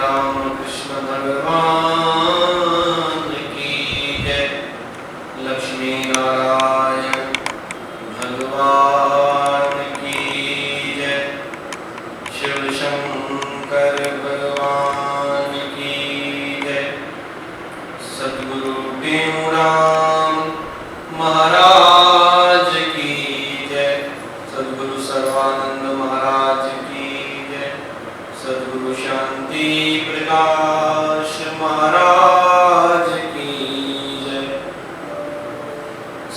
रामकृष्ण भगवान की जय। लक्ष्मी नारायण भगवान की जय। शिव शंकर भगवान की जय। सद्गुरु टेमुराम महाराज की जय। सद्गुरु सर्वानंद महाराज की जय। सद्गुरु शांति प्रकाश महाराज की जय।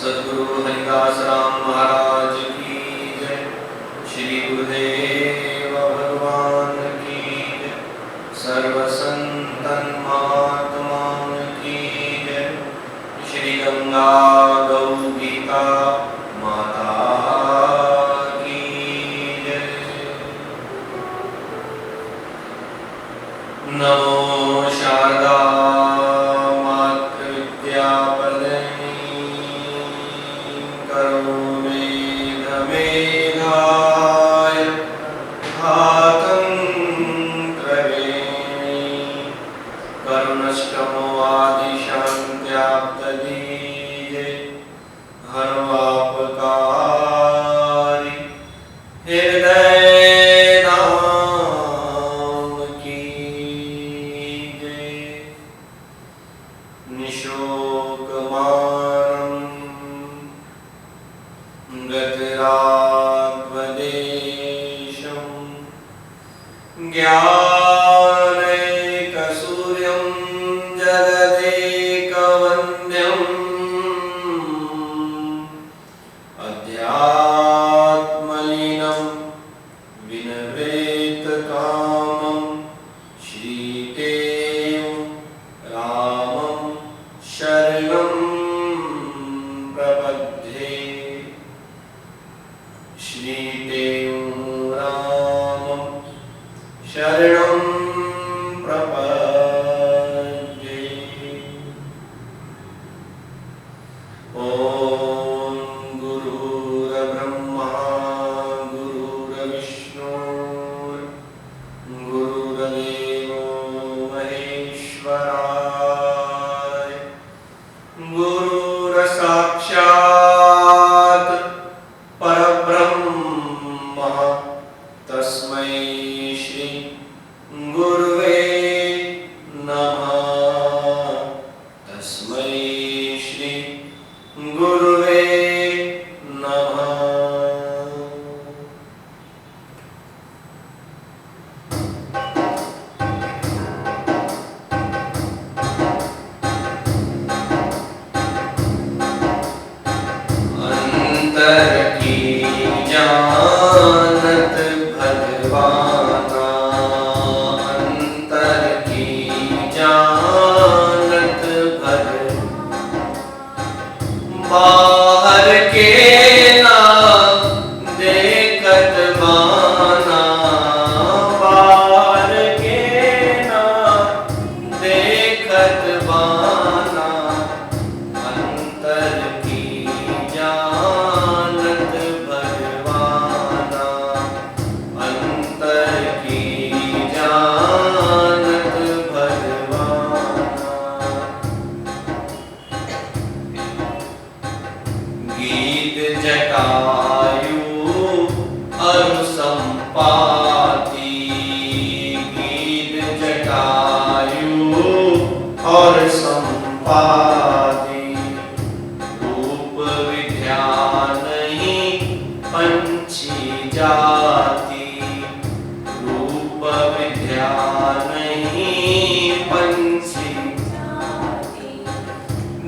सद्गुरु हरिदास राम महाराज की जय। श्री गुरुदेव भगवान की जय। सर्व संतन महात्मा की जय। श्री गंगा गौ गीता माता की जय। नमो शारदा मातृ विद्या प्रदायिनी करो मेघ मेघाय घातं त्रवेणी करुणष्टमो आदि शान्त्याप्तदीजे हरवापकारी हृदय नाम की जय। निशोकमानं गतिरात्मदेशं ज्ञानैकसूर्यं जगदेकवन्द्यम् अध्यात्मलीनं विनवेतकामं श्रीदेवं रामं शरणं प्रपद्ये। श्रीदेवं रामं शरणं प्रपद्ये। ॐ गुरुर्ब्रह्मा गुरुर्विष्णु गुरुर्देवो महेश्वराय गुरुर्साक्षात् परब्रह्म तस्मै श्री गुरुवे नमः। तस्मै श्री गुरुवे नमः। अंतर की जानत भगवाना अंतर की जानत बाहर के ना देखत बाना बाहर के ना देखत बाना अंतर की जानत भगवाना अंतर की जानत भगवाना। गीत जटायु अरु संपाति गीत जटायु और संपाति रूप विद्या नहीं पंछी जाति रूप विद्या नहीं पंछी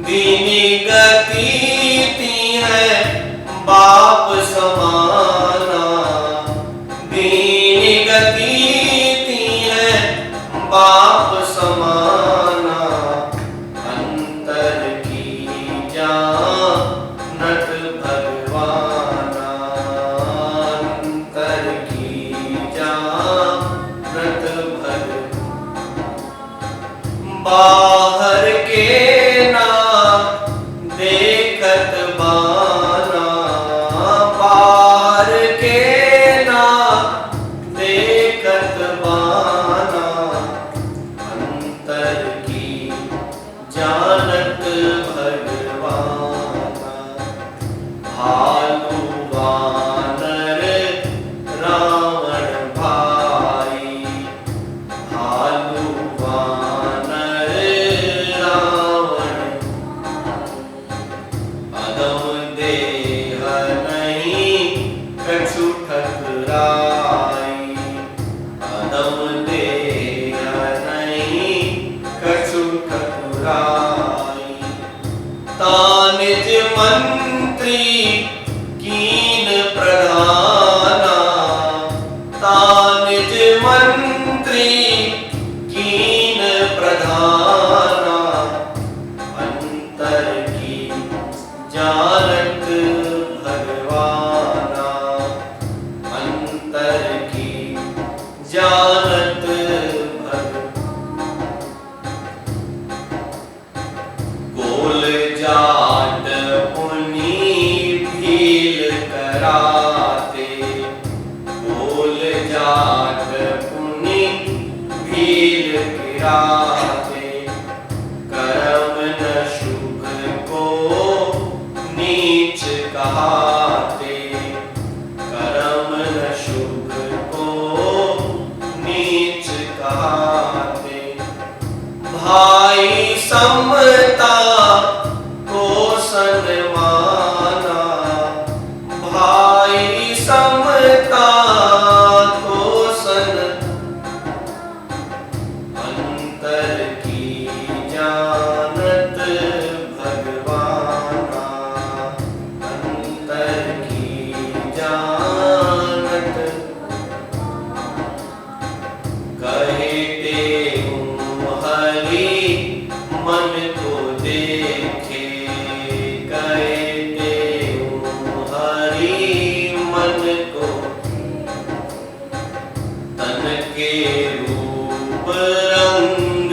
दीनी गति है बाप समाना दीनी गति है बाप समाना अंतर की जानत भगवाना अंतर की जानत भगवाना। बाहर के ना देखत बाना बाहर के ना देखत बाना निज मंत्री कीन प्रधाना, अंतर की जानत भगवाना, अंतर की जानत कोल जाट पुनि भील कराते, कोल जाट पुनि भील गिराते, कर्म न शुभ को नीच कहाते, कर्म न शुभ को नीच कहाते, भाई समता को सन्माना, भाई समता को अंतर की जानत भगवाना, अंतर की जानत कहते हूँ हरि मन को देखे, कहते हूँ हरि मन को तन के रूप रंग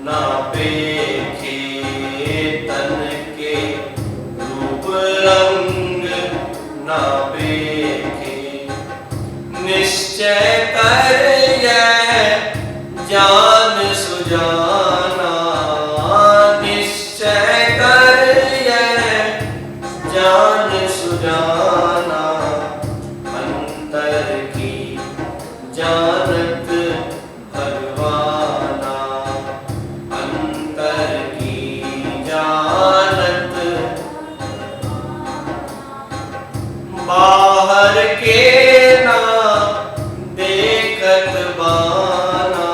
ना पेखे, तन के रूप रंग ना पेखे, निश्चय कर यह जान सुजाना, निश्चय कर यह जान सुजाना, अंतर की जानत भगवाना, अंतर की जानत बाहर के ना देखत बाना,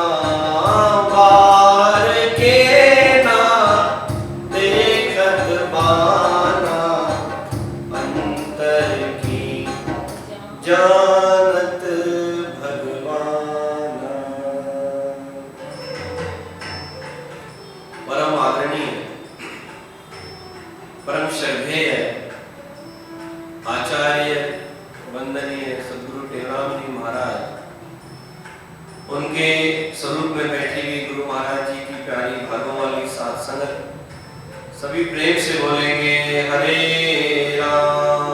बाहर के ना देखत बाना, अंतर की जानत भगवाना। परम आदरणीय, परम श्रद्धेय आचार्य वंदनीय सद्गुरु टेवराम जी महाराज, उनके स्वरूप में बैठी हुई गुरु महाराज जी की प्यारी भागों वाली साथ संगत, सभी प्रेम से बोलेंगे हरे राम,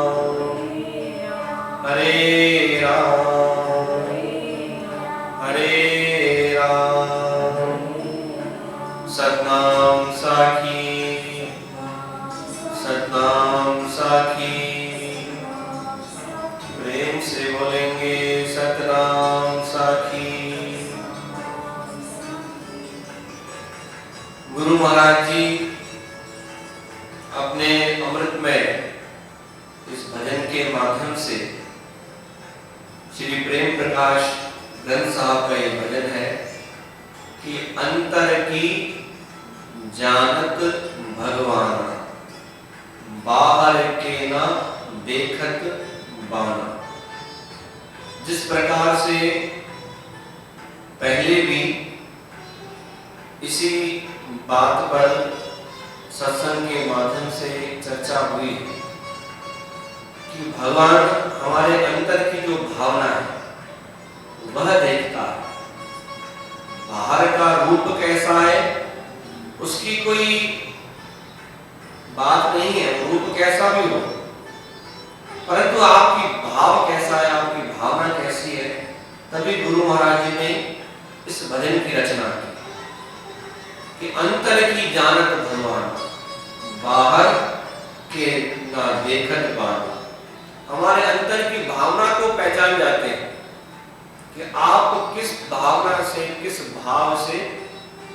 हरे राम, हरे राम। सतनाम साखी, सतनाम साखी, प्रेम से बोलेंगे सतनाम साखी। गुरु महाराज जी अपने अमृत में इस भजन के माध्यम से श्री प्रेम प्रकाश ग्रंथ साहब का ये भजन है कि अंतर की जानत भगवान, बाहर के ना देखत बाना। जिस प्रकार से पहले भी इसी बात पर सत्संग के माध्यम से चर्चा हुई कि भगवान हमारे अंतर की जो भावना है वह देखता है, बाहर का रूप कैसा है उसकी कोई बात नहीं है, रूप कैसा भी हो, परंतु आपकी भाव कैसा है, आपकी भावना कैसी है। तभी गुरु महाराज जी ने इस भजन की रचना की कि अंतर की जानत भगवान, बाहर के ना देखत बान। हमारे अंतर की भावना को पहचान जाते हैं कि आप किस भावना से, किस भाव से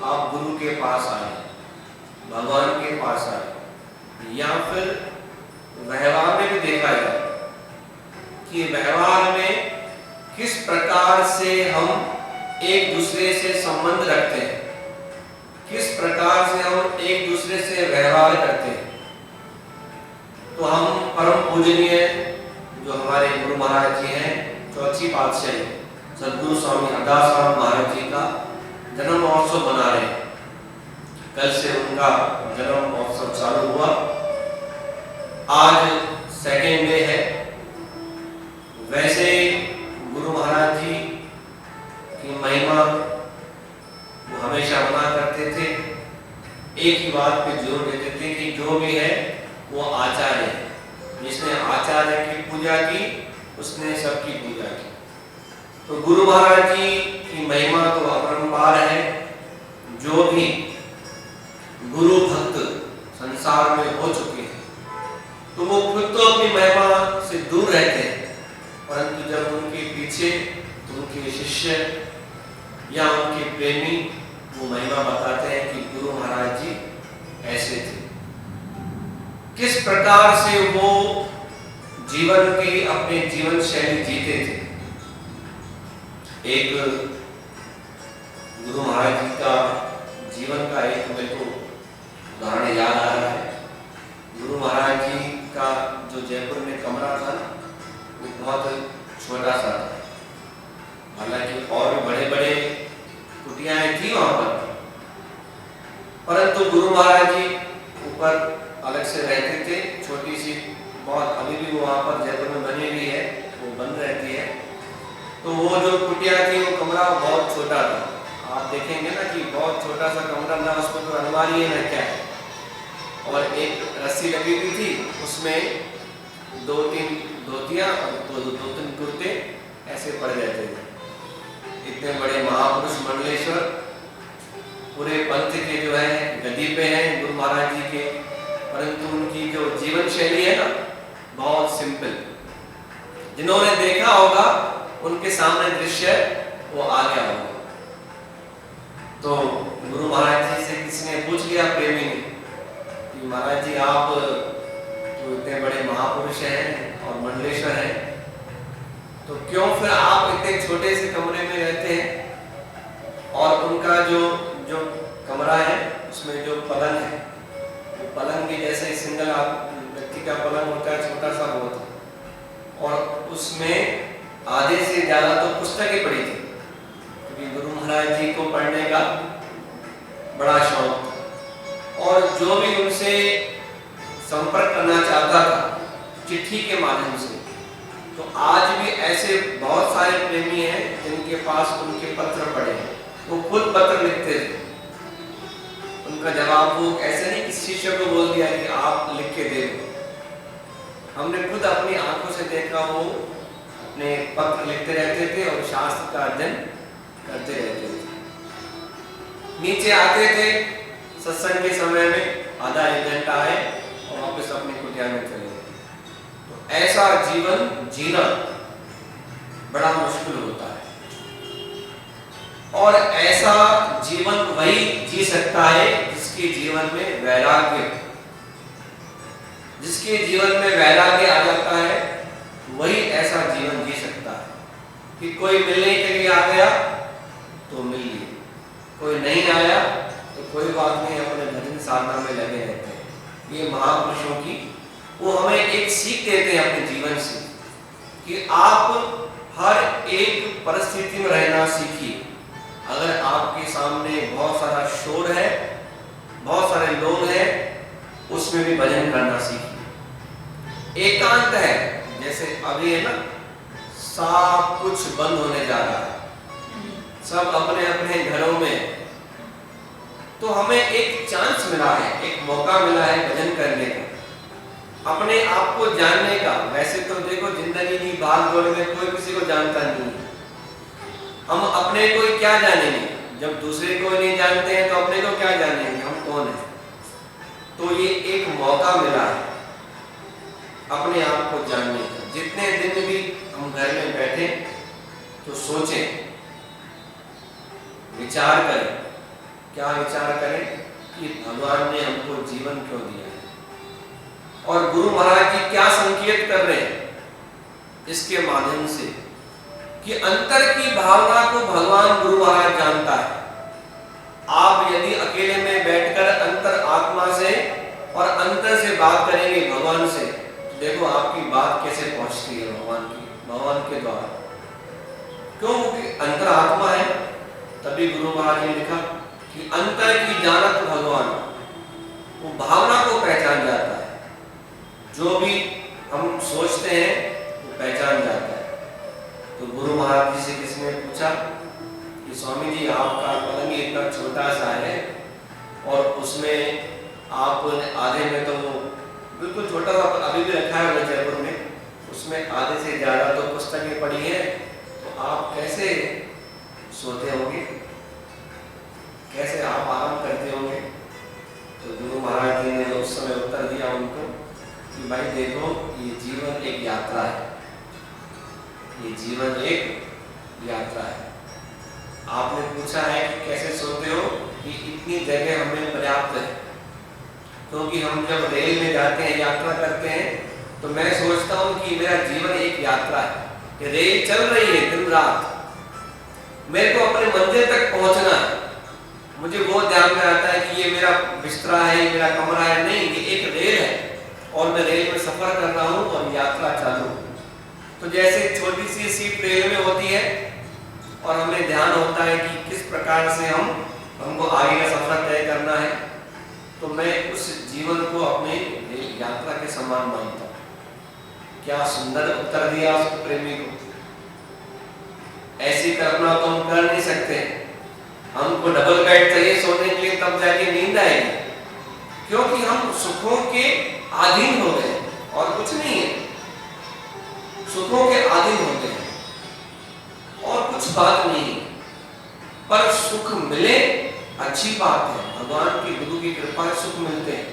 आप गुरु के पास आए, भगवान के पास आए, या फिर व्यवहार में भी देखा जाए कि व्यवहार में किस प्रकार से हम एक दूसरे से संबंध रखते हैं, किस प्रकार से हम एक दूसरे से व्यवहार करते हैं। तो हम परम पूजनीय जो हमारे गुरु महाराज जी हैं, चौथी पातशाही, सदगुरु स्वामी हरदास राम महाराज जी का जन्म महोत्सव मना रहे हैं। कल से उनका जन्म महोत्सव चालू हुआ। आज सेकेंड डे है। वैसे गुरु महाराज जी की महिमा वो हमेशा मना करते थे। एक ही बात पे जोर देते थे कि जो भी है वो आचार्य है। जिसने आचार्य की पूजा की उसने सबकी पूजा की। तो गुरु महाराज जी की महिमा तो अपरंपार है। जो भी गुरु भक्त संसार में हो चुके हैं तो वो खुद तो अपनी महिमा से दूर रहते हैं, परंतु जब उनके पीछे उनके शिष्य या उनके प्रेमी वो महिमा बताते हैं कि गुरु महाराज जी ऐसे थे, किस प्रकार से वो जीवन की अपने जीवन शैली जीते थे। एक गुरु महाराज जी का जीवन का एक मेरे को उदाहरण याद आ रहा है। गुरु महाराज जी का जो जयपुर में कमरा था वो बहुत छोटा सा था। हालांकि और भी बड़े बड़े कुटियाएं थी वहां पर, परंतु गुरु महाराज जी ऊपर अलग से रहते थे। छोटी सी बहुत अभी भी वहां पर जयपुर में बनी हुई है, वो बंद रहती है। तो वो जो कुटिया थी वो कमरा बहुत छोटा था। आप देखेंगे ना कि बहुत छोटा सा कमरा, ना उसमें कोई अलमारी है ना क्या है, और एक रस्सी लगी हुई थी, उसमें 2-3 धोतियां और 2-3 कुर्ते ऐसे पड़े रहते थे। इतने बड़े महापुरुष मंडलेश्वर पूरे पंथ के जो है गद्दी पे हैं गुरु महाराज जी के, परंतु उनकी जो जीवन शैली है ना बहुत सिंपल। जिन्होंने देखा होगा उनके सामने दृश्य वो आ गया होगा। तो गुरु महाराज जी से किसी ने पूछ लिया प्रेमी ने कि महाराज जी आप तो इतने बड़े महापुरुष हैं और मंडलेश्वर हैं, तो क्यों फिर आप इतने छोटे से कमरे में रहते हैं? और उनका जो कमरा है उसमें जो पलंग है वो पलंग भी जैसे सिंगल व्यक्ति का पलंग होता है, छोटा सा बहुत है, और उसमें आधे से ज्यादा तो पुस्तकें पढ़ी थी, क्योंकि गुरु महाराज जी को पढ़ने का बड़ा शौक था। और जो भी उनसे संपर्क करना चाहता था चिट्ठी के माध्यम से, तो आज भी ऐसे बहुत सारे प्रेमी हैं जिनके पास उनके पत्र पढ़े हैं। वो खुद पत्र लिखते थे, उनका जवाब वो ऐसे नहीं कि शिष्य को बोल दिया कि आप लिख के दे दो। हमने खुद अपनी आंखों से देखा, वो अपने पत्र लिखते रहते थे और शास्त्र का अध्ययन करते रहते थे। नीचे आते थे सत्संग के समय में, आधा 1 घंटा आए और वापस अपनी कुटिया में चले गए। तो ऐसा जीवन जीना बड़ा मुश्किल होता है, और ऐसा जीवन वही जी सकता है जिसके जीवन में वैराग्य, जिसके जीवन में वैराग्य आ जाता है वही ऐसा जीवन जी सकता है कि कोई मिलने के लिए आ गया तो मिल लिए, कोई नहीं आया तो कोई बात नहीं, अपने भजन साधना में लगे रहते हैं। ये महापुरुषों की वो हमें एक सीख देते हैं अपने जीवन से कि आप हर एक परिस्थिति में रहना सीखिए। अगर आपके सामने बहुत सारा शोर है, बहुत सारे लोग हैं, उसमें भी भजन करना सीखिए। एकांत है, जैसे अभी है ना, सब कुछ बंद होने जा रहा है, सब अपने अपने घरों में, तो हमें एक चांस मिला है, एक मौका मिला है भजन करने का, अपने आप को जानने का। वैसे तो देखो जिंदगी की भाग दौड़ में कोई किसी को जानता नहीं है, हम अपने को क्या जानेंगे? जब दूसरे को नहीं जानते हैं तो अपने को क्या जानेंगे, हम कौन हैं? तो ये एक मौका मिला है अपने आप को जानने का। जितने दिन भी हम घर में बैठे तो सोचें, विचार करें। क्या विचार करें कि भगवान ने हमको जीवन क्यों दिया है, और गुरु महाराज जी क्या संकेत कर रहे हैं इसके माध्यम से कि अंतर की भावना को भगवान गुरु महाराज जानता है। आप यदि अकेले में बैठकर अंतर आत्मा से और अंतर से बात करेंगे भगवान से, तो देखो आपकी बात कैसे पहुंचती है भगवान के द्वारा। क्यों? क्योंकि अंतरात्मा है। तभी गुरु महाराज ने लिखा कि अंतर की जानत भगवान, वो भावना को पहचान जाता है। जो भी हम सोचते हैं वो पहचान जाता है। तो गुरु महाराज जी से किसी ने पूछा कि स्वामी जी, आपका पलंग इतना छोटा सा है और उसमें आप आधे में तो बिल्कुल छोटा सा अभी भी रखा है जयपुर में, उसमें आधे से ज़्यादा तो पुस्तकें पढ़ी हैं, तो आप कैसे सोते होंगे, कैसे आप आराम करते होंगे? तो गुरु महाराज जी ने उस समय उत्तर दिया उनको कि भाई देखो, ये जीवन एक यात्रा है, ये जीवन एक यात्रा है। आपने पूछा है कि कैसे सोते हो, कि इतनी जगह हमें पर्याप्त है, क्योंकि हम जब रेल में जाते हैं, यात्रा करते हैं, तो मैं सोचता हूँ कि मेरा जीवन एक यात्रा है, कि रेल चल रही है दिन रात, मेरे को अपने मंजिल तक पहुंचना है। मुझे वो ध्यान में आता है कि ये मेरा बिस्तरा है, ये मेरा कमरा है, नहीं, ये एक रेल है और मैं रेल में सफर कर रहा हूँ और यात्रा चालू। तो जैसे छोटी सी सीट रेल में होती है और हमें ध्यान होता है कि किस प्रकार से हमको आगे का सफर तय करना है, तो मैं उस जीवन को अपने यात्रा के समान मानता हूँ। क्या सुंदर उत्तर दिया उस प्रेमी को। ऐसी कल्पना तो हम कर नहीं सकते। हमको डबल बेड चाहिए सोने के लिए, तब जाके नींद आएगी, क्योंकि हम सुखों के अधीन हो गए और कुछ नहीं है। सुखों के अधीन हो गए और कुछ बात नहीं है। पर सुख मिले अच्छी बात है, भगवान की गुरु की कृपा से सुख मिलते हैं,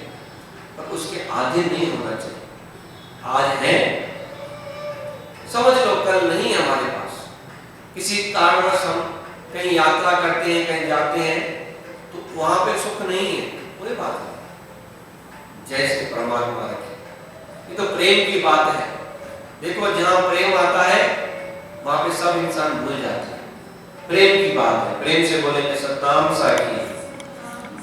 पर उसके अधीन नहीं होना चाहिए। आज है, समझ लो कल नहीं है हमारे पास। किसी कारणवश हम कहीं यात्रा करते हैं, कहीं जाते हैं, तो वहां पे सुख नहीं है, कोई बात नहीं, जैसे परमात्मा रखे। ये तो प्रेम की बात है। देखो, जहां प्रेम आता है वहां पे सब इंसान भूल जाते हैं। प्रेम की बात है, प्रेम से बोलेंगे सतनाम साखी।